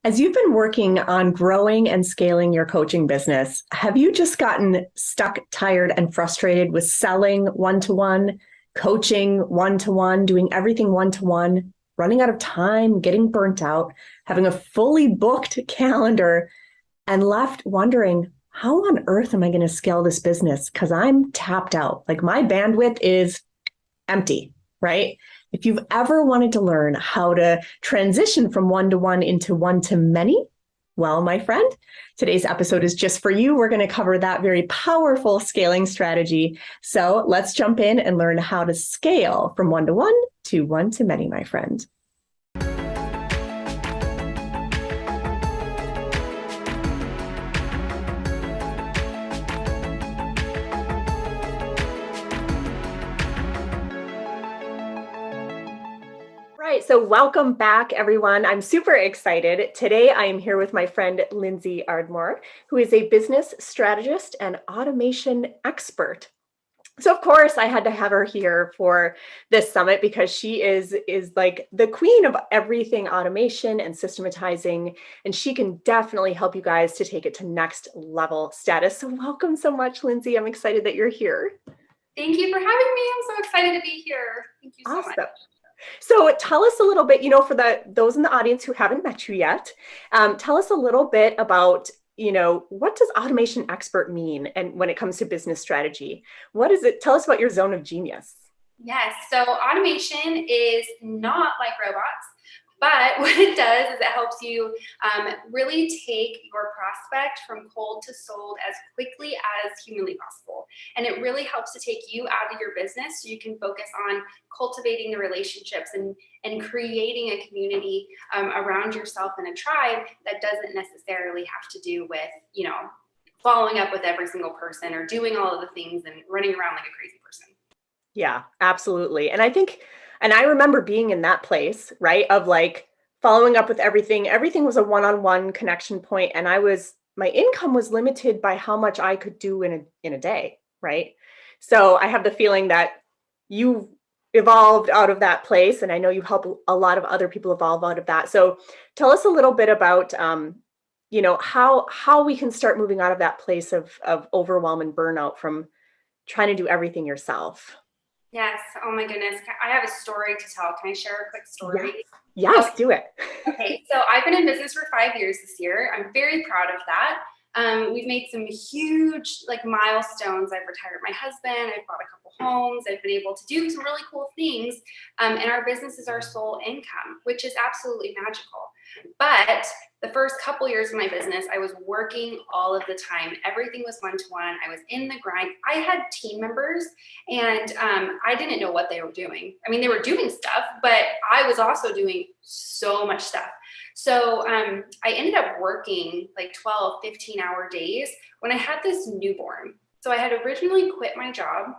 As you've been working on growing and scaling your coaching business, have you just gotten stuck, tired, and frustrated with selling one to one, coaching one to one, doing everything one to one, running out of time, getting burnt out, having a fully booked calendar, and left wondering, how on earth am I going to scale this business? Because I'm tapped out. Like my bandwidth is empty, right? If you've ever wanted to learn how to transition from one to one into one to many, well, my friend, today's episode is just for you. We're going to cover that very powerful scaling strategy. So let's jump in and learn how to scale from one to many, my friend. Right. So welcome back, everyone. I'm super excited. Today, I am here with my friend, Lindsey Ardmore, who is a business strategist and automation expert. So of course, I had to have her here for this summit because she is like the queen of everything automation and systematizing, and she can definitely help you guys to take it to next level status. So welcome so much, Lindsey. I'm excited that you're here. Thank you for having me. I'm so excited to be here. Thank you so much. So tell us a little bit, for those in the audience who haven't met you yet, tell us a little bit about, what does automation expert mean? And when it comes to business strategy, what is it? Tell us about your zone of genius. Yes. So automation is not like robots, but what it does is it helps you really take your prospect from cold to sold as quickly as humanly possible. And it really helps to take you out of your business so you can focus on cultivating the relationships and creating a community around yourself and a tribe that doesn't necessarily have to do with, following up with every single person or doing all of the things and running around like a crazy person. Yeah, absolutely. And I remember being in that place, right? Of like following up with everything. Everything was a one-on-one connection point, and my income was limited by how much I could do in a day, right? So I have the feeling that you evolved out of that place, and I know you help a lot of other people evolve out of that. So tell us a little bit about how we can start moving out of that place of overwhelm and burnout from trying to do everything yourself. Yes. Oh my goodness. I have a story to tell. Can I share a quick story? Yes, Okay. do it. Okay. So I've been in business for 5 years this year. I'm very proud of that. We've made some huge milestones. I've retired my husband. I've bought a couple homes. I've been able to do some really cool things. And our business is our sole income, which is absolutely magical. But the first couple years of my business, I was working all of the time. Everything was one-to-one. I was in the grind. I had team members and I didn't know what they were doing. I mean, they were doing stuff, but I was also doing so much stuff. So I ended up working like 12, 15-hour days when I had this newborn. So I had originally quit my job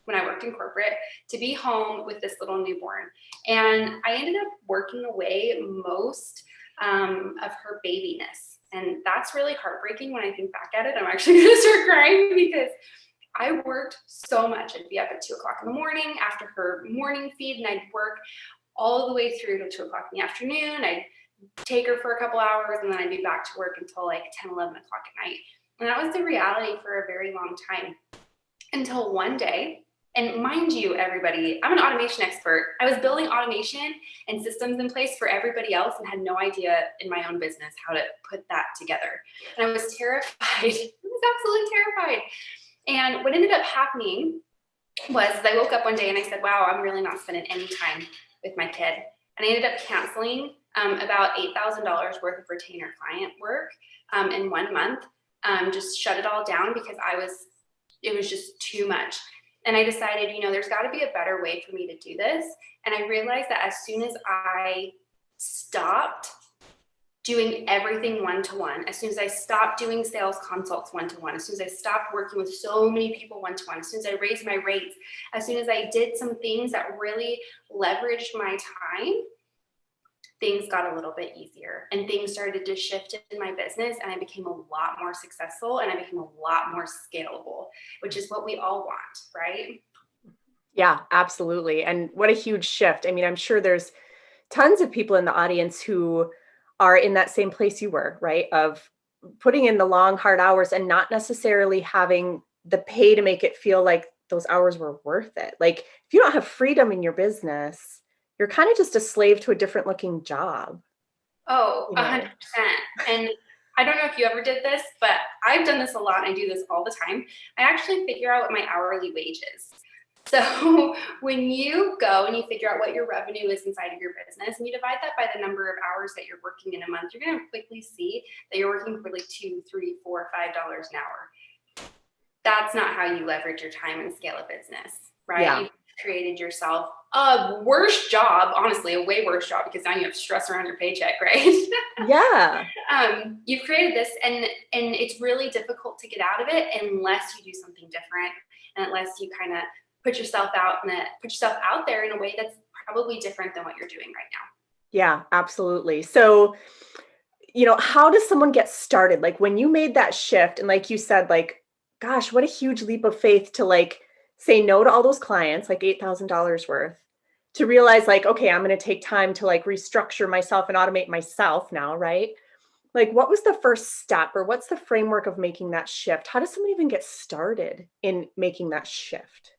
when I worked in corporate to be home with this little newborn. And I ended up working away most of her babyness. And that's really heartbreaking when I think back at it. I'm actually going to start crying because I worked so much. I'd be up at 2:00 in the morning after her morning feed, and I'd work all the way through to 2:00 in the afternoon. I'd take her for a couple hours, and then I'd be back to work until like 10, 11 o'clock at night. And that was the reality for a very long time until one day. And mind you, everybody, I'm an automation expert. I was building automation and systems in place for everybody else and had no idea in my own business how to put that together. And I was terrified. I was absolutely terrified. And what ended up happening was I woke up one day and I said, wow, I'm really not spending any time with my kid. And I ended up canceling about $8,000 worth of retainer client work in 1 month. Just shut it all down because it was just too much. And I decided, there's got to be a better way for me to do this. And I realized that as soon as I stopped doing everything one-to-one, as soon as I stopped doing sales consults one-to-one, as soon as I stopped working with so many people one-to-one, as soon as I raised my rates, as soon as I did some things that really leveraged my time, things got a little bit easier and things started to shift in my business, and I became a lot more successful and I became a lot more scalable, which is what we all want, right? Yeah, absolutely. And what a huge shift. I mean, I'm sure there's tons of people in the audience who are in that same place you were, right? Of putting in the long, hard hours and not necessarily having the pay to make it feel like those hours were worth it. Like if you don't have freedom in your business, you're kind of just a slave to a different looking job. Oh, You know? 100%. And I don't know if you ever did this, but I've done this a lot and I do this all the time. I actually figure out what my hourly wage is. So when you go and you figure out what your revenue is inside of your business and you divide that by the number of hours that you're working in a month, you're going to quickly see that you're working for like $2, $3, $4, $5 an hour. That's not how you leverage your time and scale a business, right? Yeah. You've created yourself a worse job, honestly, a way worse job, because now you have stress around your paycheck, right? Yeah. You've created this and it's really difficult to get out of it unless you do something different and unless you kind of put yourself out there in a way that's probably different than what you're doing right now. Yeah, absolutely. So, how does someone get started? Like when you made that shift and like you said, like, gosh, what a huge leap of faith to like say no to all those clients, like $8,000 worth, to realize like, okay, I'm going to take time to like restructure myself and automate myself now, right? Like what was the first step or what's the framework of making that shift? How does someone even get started in making that shift?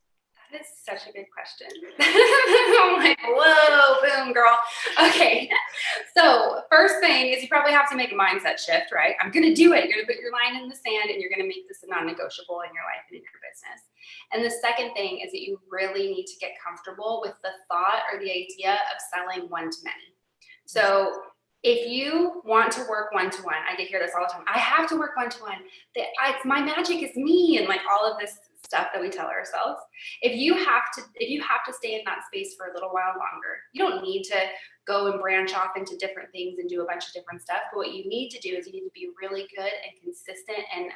That is such a good question. I'm like, whoa, boom, girl. Okay. So first thing is you probably have to make a mindset shift, right? I'm going to do it. You're going to put your line in the sand and you're going to make this a non-negotiable in your life and in your business. And the second thing is that you really need to get comfortable with the thought or the idea of selling one to many. So if you want to work one-to-one, I get hear this all the time. I have to work one-to-one. My magic is me and like all of this stuff that we tell ourselves. If you have to stay in that space for a little while longer, you don't need to go and branch off into different things and do a bunch of different stuff. But what you need to do is you need to be really good and consistent and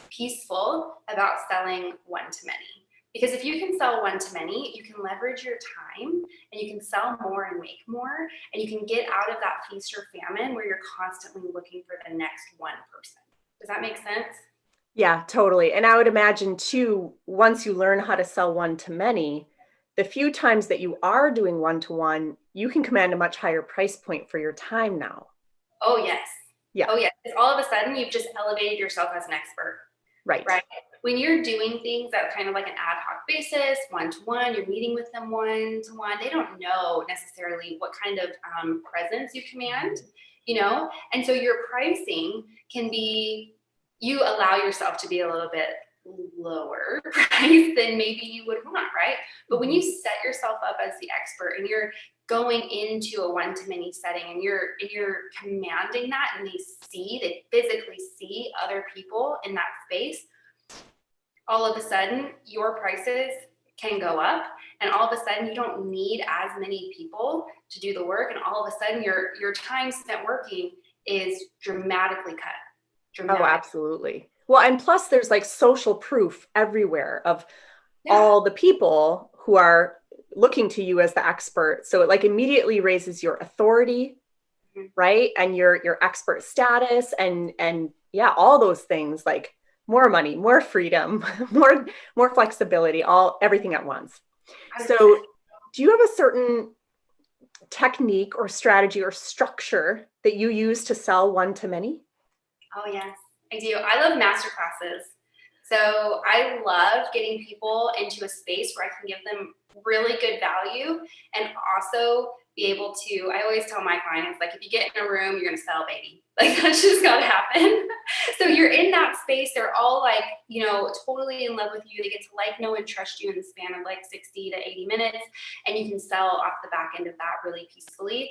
peaceful about selling one to many. Because if you can sell one to many, you can leverage your time and you can sell more and make more, and you can get out of that feast or famine where you're constantly looking for the next one person. Does that make sense? Yeah, totally. And I would imagine too, once you learn how to sell one to many, the few times that you are doing one-to-one, you can command a much higher price point for your time now. Oh, yes. Yeah. Oh, yes. Because all of a sudden you've just elevated yourself as an expert. Right. When you're doing things at kind of like an ad hoc basis, one-to-one, you're meeting with them one-to-one, they don't know necessarily what kind of presence you command, and so your pricing can be, you allow yourself to be a little bit lower price than maybe you would want, right? But when you set yourself up as the expert and you're going into a one-to-many setting and you're commanding that, and they physically see other people in that space, all of a sudden your prices can go up, and all of a sudden you don't need as many people to do the work, and all of a sudden your time spent working is dramatically cut. Oh, absolutely. Well, and plus there's like social proof everywhere of all the people who are looking to you as the expert. So it like immediately raises your authority, right? And your expert status and yeah, all those things, like more money, more freedom, more flexibility, everything at once. So do you have a certain technique or strategy or structure that you use to sell one to many? Oh, yes, I do. I love masterclasses. So I love getting people into a space where I can give them really good value and also be able to, I always tell my clients, like, if you get in a room, you're going to sell, baby. Like, that's just got to happen. So you're in that space. They're all like, totally in love with you. They get to like, know, and trust you in the span of like 60 to 80 minutes. And you can sell off the back end of that really peacefully.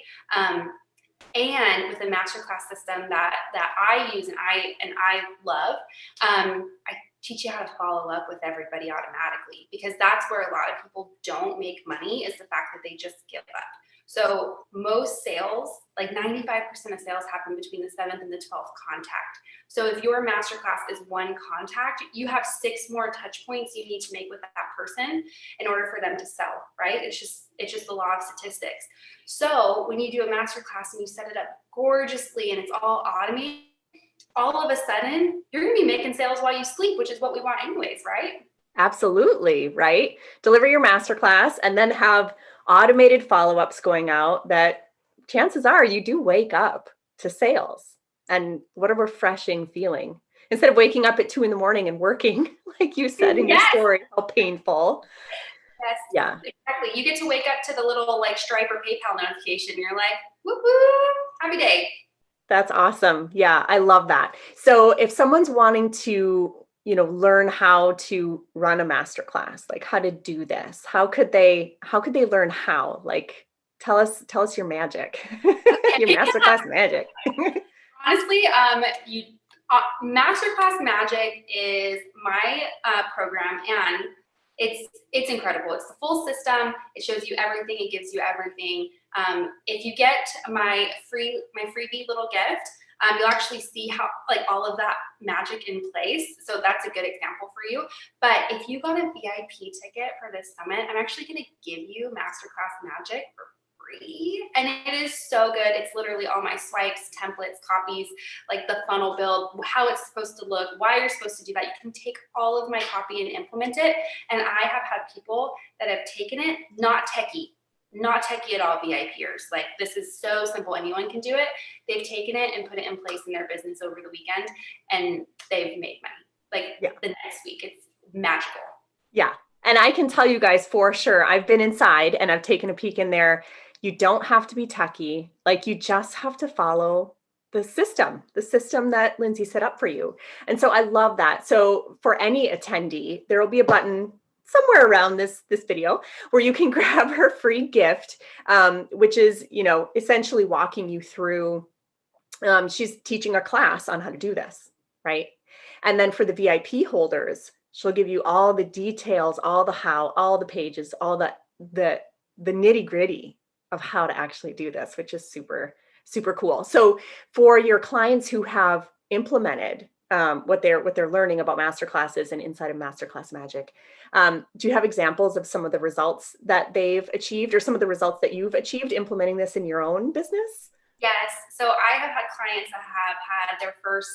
And with the masterclass system that I use and I love, I teach you how to follow up with everybody automatically, because that's where a lot of people don't make money, is the fact that they just give up. So most sales, like 95% of sales, happen between the 7th and the 12th contact. So if your masterclass is one contact, you have 6 more touch points you need to make with that person in order for them to sell, right? It's just the law of statistics. So when you do a masterclass and you set it up gorgeously and it's all automated, all of a sudden you're going to be making sales while you sleep, which is what we want anyways, right? Absolutely, right? Deliver your masterclass and then have automated follow-ups going out that chances are you do wake up to sales. And what a refreshing feeling. Instead of waking up at 2 a.m. and working, like you said in your Yes. story, how painful. Yes, Yeah. exactly. You get to wake up to the little like Stripe or PayPal notification. You're like, woo-hoo, happy day. That's awesome. Yeah, I love that. So if someone's wanting to, learn how to run a masterclass, like how to do this, how could they learn how? Like tell us your magic, your masterclass magic. Honestly, Masterclass Magic is my program, and it's incredible. It's the full system. It shows you everything. It gives you everything. If you get my freebie little gift, you'll actually see how like all of that magic in place. So that's a good example for you. But if you got a VIP ticket for this summit, I'm actually going to give you Masterclass Magic for free. And it is so good. It's literally all my swipes, templates, copies, like the funnel build, how it's supposed to look, why you're supposed to do that. You can take all of my copy and implement it. And I have had people that have taken it, not techie at all, VIPers. Like, this is so simple. Anyone can do it. They've taken it and put it in place in their business over the weekend, and they've made money. Like the next week. It's magical. Yeah. And I can tell you guys for sure, I've been inside and I've taken a peek in there. You don't have to be techie. Like, you just have to follow the system that Lindsey set up for you. And so I love that. So for any attendee, there will be a button somewhere around this video where you can grab her free gift, which is, essentially walking you through, she's teaching a class on how to do this, right? And then for the VIP holders, she'll give you all the details, all the how, all the pages, all the nitty gritty of how to actually do this, which is super, super cool. So for your clients who have implemented what they're learning about masterclasses and inside of Masterclass Magic, do you have examples of some of the results that they've achieved, or some of the results that you've achieved implementing this in your own business? Yes. So I have had clients that have had their first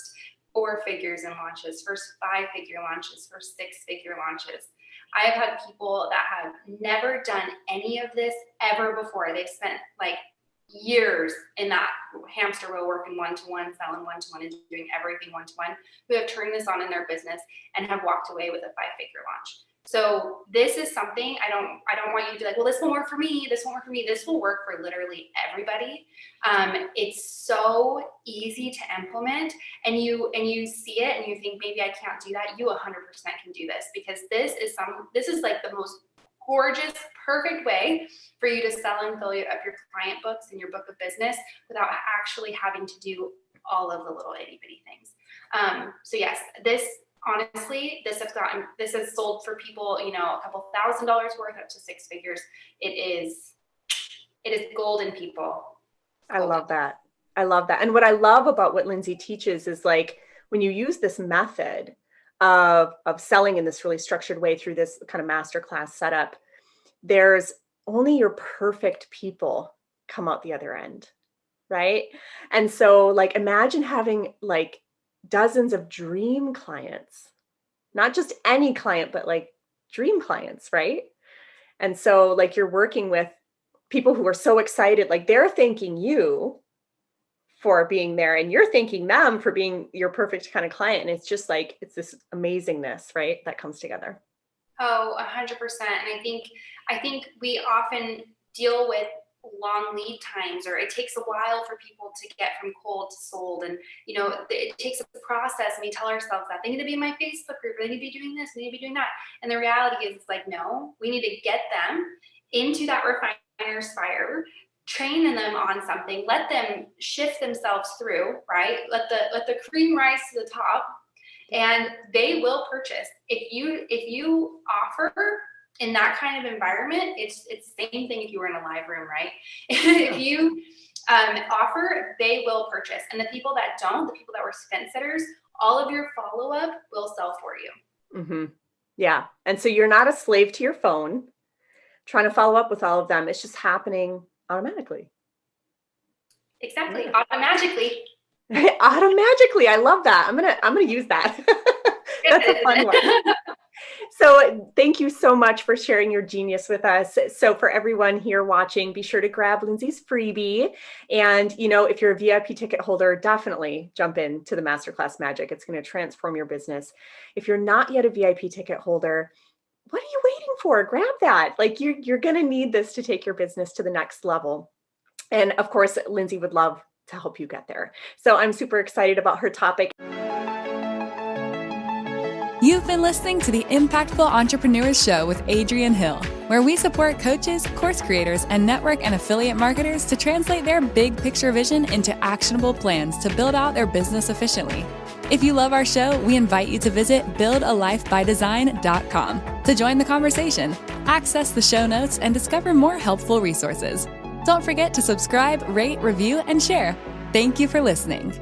4 figures in launches, first 5-figure launches, first 6-figure launches. I have had people that have never done any of this ever before. They've spent like years in that hamster wheel working one-to-one, selling one-to-one, and doing everything one-to-one, who have turned this on in their business and have walked away with a 5-figure launch. So this is something I don't want you to be like, well, this won't work for me. This won't work for me. This will work for literally everybody. It's so easy to implement, and you see it and you think, maybe I can't do that. You 100% can do this, because this is like the most gorgeous, perfect way for you to sell and fill up your client books and your book of business without actually having to do all of the little itty bitty things. So yes, honestly, this has sold for people, a couple $1,000s worth up to 6 figures. It is golden, people. I love that. And what I love about what Lindsey teaches is, like, when you use this method of selling in this really structured way through this kind of masterclass setup, there's only your perfect people come out the other end, right? And so, like, imagine having like dozens of dream clients, not just any client, but like dream clients, right? And so, like, you're working with people who are so excited, like they're thanking you for being there, and you're thanking them for being your perfect kind of client. And it's just like, it's this amazingness, right, that comes together. Oh, 100%. And I think we often deal with long lead times, or it takes a while for people to get from cold to sold. And, it takes a process, and we tell ourselves that they need to be in my Facebook group, they need to be doing this, they need to be doing that. And the reality is, it's like, no, we need to get them into that refiner's fire, train them on something, let them shift themselves through, right? Let the cream rise to the top, and they will purchase. If you offer in that kind of environment, it's the same thing if you were in a live room, right? If you offer, they will purchase. And the people that don't, the people that were fence sitters, all of your follow-up will sell for you. Mm-hmm. Yeah. And so you're not a slave to your phone trying to follow up with all of them. It's just happening automatically. Exactly. Yeah. Automatically. Automatically. I love that. I'm gonna use that. That's a fun one. So thank you so much for sharing your genius with us. So for everyone here watching, be sure to grab Lindsey's freebie. And, if you're a VIP ticket holder, definitely jump into the Masterclass Magic. It's going to transform your business. If you're not yet a VIP ticket holder, what are you waiting for? Grab that. Like you're going to need this to take your business to the next level. And of course, Lindsey would love to help you get there. So I'm super excited about her topic. You've been listening to the Impactful Entrepreneurs Show with Adrienne Hill, where we support coaches, course creators, and network and affiliate marketers to translate their big picture vision into actionable plans to build out their business efficiently. If you love our show, we invite you to visit buildalifebydesign.com to join the conversation, access the show notes, and discover more helpful resources. Don't forget to subscribe, rate, review, and share. Thank you for listening.